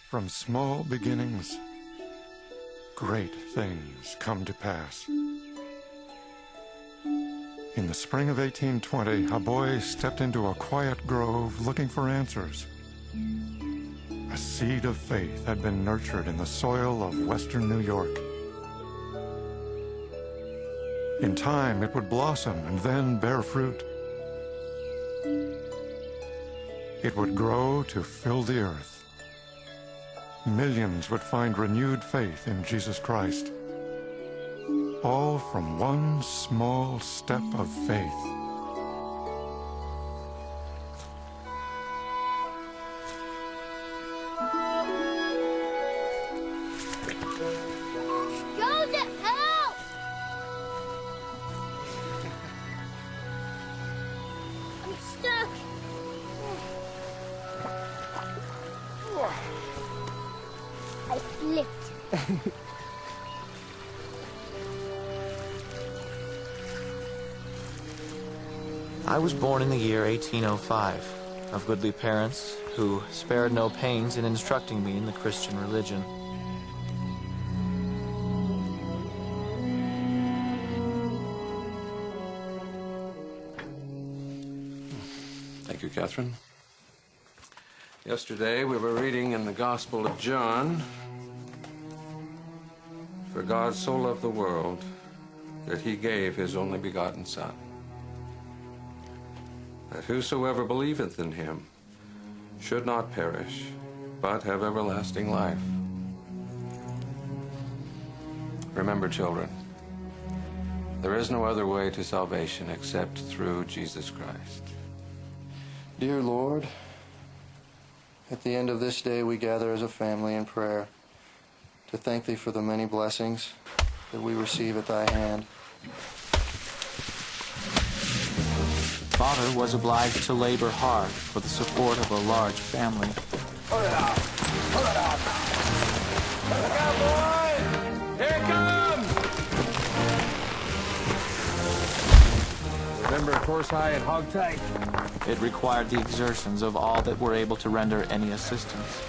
From small beginnings, great things come to pass. In the spring of 1820, a boy stepped into a quiet grove looking for answers. A seed of faith had been nurtured in the soil of western New York. In time, it would blossom and then bear fruit. It would grow to fill the earth. Millions would find renewed faith in Jesus Christ, all from one small step of faith. Joseph, help! I'm stuck. I slipped. I was born in the year 1805, of goodly parents who spared no pains in instructing me in the Christian religion. Thank you, Catherine. Yesterday we were reading in the Gospel of John, "For God so loved the world that he gave his only begotten Son, that whosoever believeth in him should not perish, but have everlasting life." Remember, children, there is no other way to salvation except through Jesus Christ. Dear Lord, at the end of this day we gather as a family in prayer to thank Thee for the many blessings that we receive at Thy hand. Father was obliged to labor hard for the support of a large family. Pull it out! Pull it out! Look out, boys! Here it comes! Remember, course high and hog tight. It required the exertions of all that were able to render any assistance.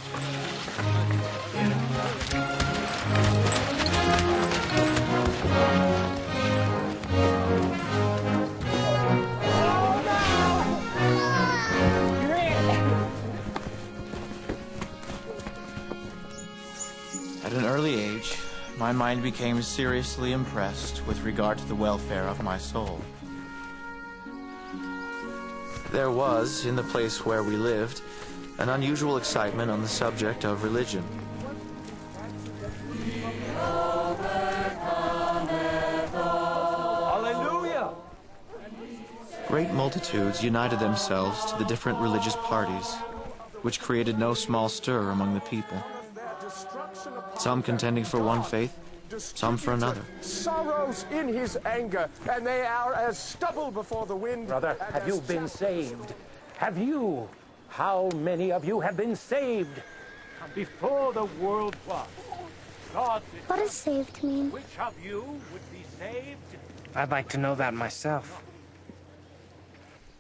At an early age, my mind became seriously impressed with regard to the welfare of my soul. There was, in the place where we lived, an unusual excitement on the subject of religion. Hallelujah! Great multitudes united themselves to the different religious parties, which created no small stir among the people. Some contending for one faith, some for another. Sorrows in his anger, and they are as stubble before the wind. Brother, have you been saved? Have you? How many of you have been saved? Before the world was, God determined What does saved mean? which of you would be saved. I'd like to know that myself.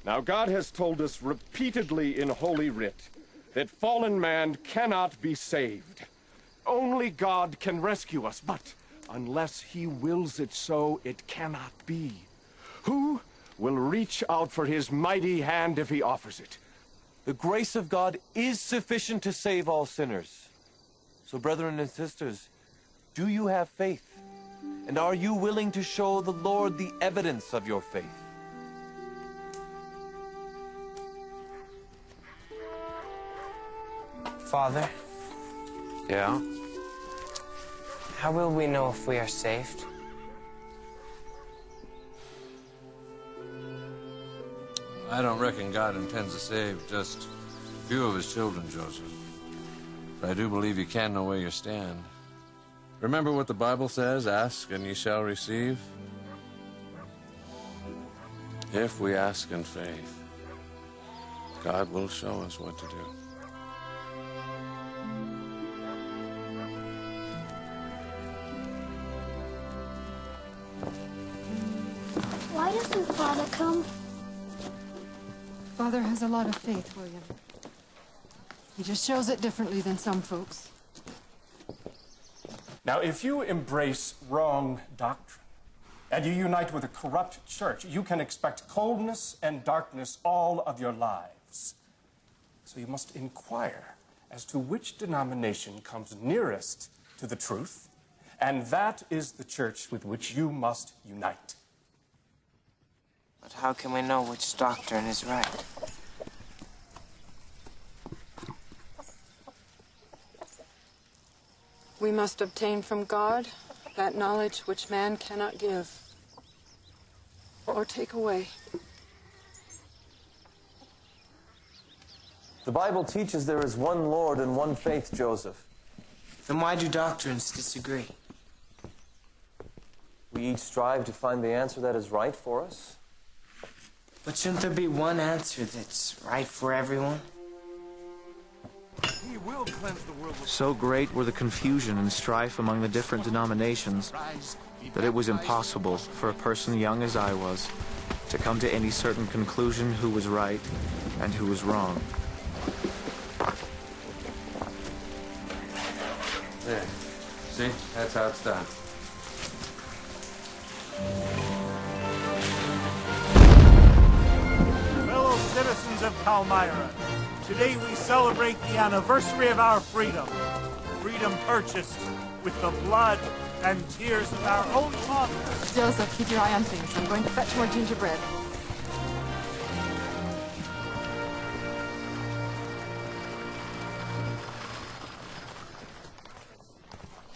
Now God has told us repeatedly in Holy Writ that fallen man cannot be saved. Only God can rescue us, but unless he wills it so, it cannot be. Who will reach out for his mighty hand if he offers it? The grace of God is sufficient to save all sinners. So, brethren and sisters, do you have faith? And are you willing to show the Lord the evidence of your faith? Father, Yeah? how will we know if we are saved? I don't reckon God intends to save just a few of his children, Joseph. But I do believe you can know where you stand. Remember what the Bible says, ask and ye shall receive? If we ask in faith, God will show us what to do. Why doesn't Father come? Father has a lot of faith, William. He just shows it differently than some folks. Now, if you embrace wrong doctrine and you unite with a corrupt church, you can expect coldness and darkness all of your lives. So you must inquire as to which denomination comes nearest to the truth, and that is the church with which you must unite. But how can we know which doctrine is right? We must obtain from God that knowledge which man cannot give or take away. The Bible teaches there is one Lord and one faith, Joseph. Then why do doctrines disagree? We each strive to find the answer that is right for us. But shouldn't there be one answer that's right for everyone? He will cleanse the world with So great were the confusion and strife among the different denominations that it was impossible for a person young as I was to come to any certain conclusion who was right and who was wrong. There. See? That's how it's done. Fellow citizens of Palmyra, today we celebrate the anniversary of our freedom. Freedom purchased with the blood and tears of our own fathers. Joseph, keep your eye on things. I'm going to fetch more gingerbread.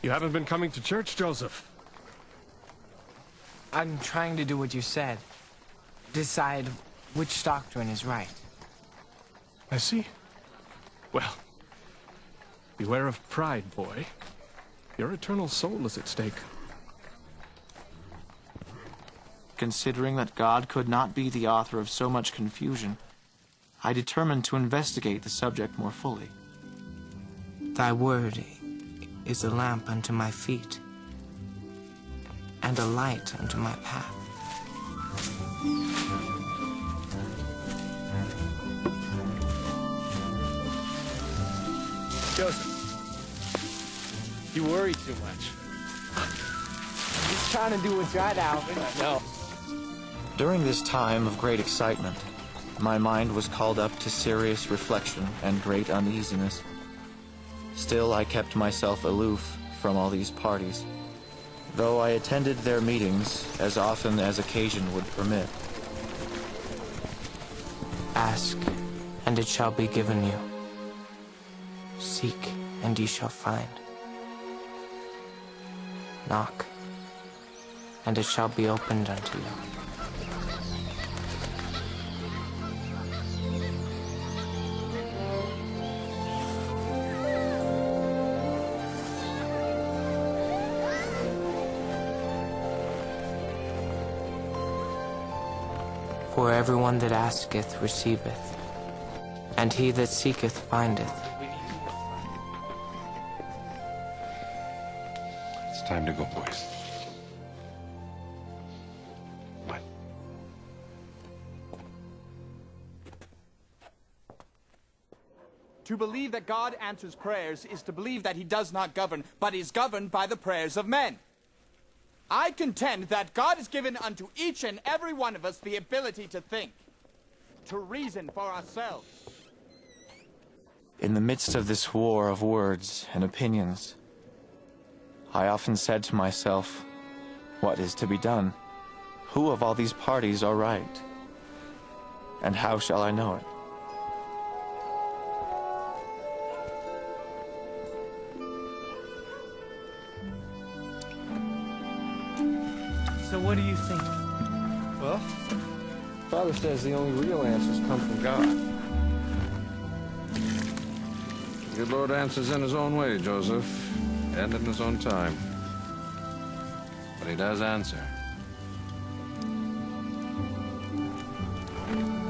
You haven't been coming to church, Joseph? I'm trying to do what you said. Decide which doctrine is right. I see. Well, beware of pride, boy. Your eternal soul is at stake. Considering that God could not be the author of so much confusion, I determined to investigate the subject more fully. Thy word is a lamp unto my feet and a light unto my path. Joseph, you worry too much. He's trying to do what's right, Alvin. I know. During this time of great excitement, my mind was called up to serious reflection and great uneasiness. Still, I kept myself aloof from all these parties, though I attended their meetings as often as occasion would permit. Ask, and it shall be given you. Seek, and ye shall find. Knock, and it shall be opened unto you. For everyone that asketh receiveth, and he that seeketh findeth. It's time to go, boys. What? To believe that God answers prayers is to believe that he does not govern, but is governed by the prayers of men. I contend that God has given unto each and every one of us the ability to think, to reason for ourselves. In the midst of this war of words and opinions, I often said to myself, what is to be done? Who of all these parties are right? And how shall I know it? So what do you think? Well, Father says the only real answers come from God. The good Lord answers in his own way, Joseph, and in his own time. But he does answer.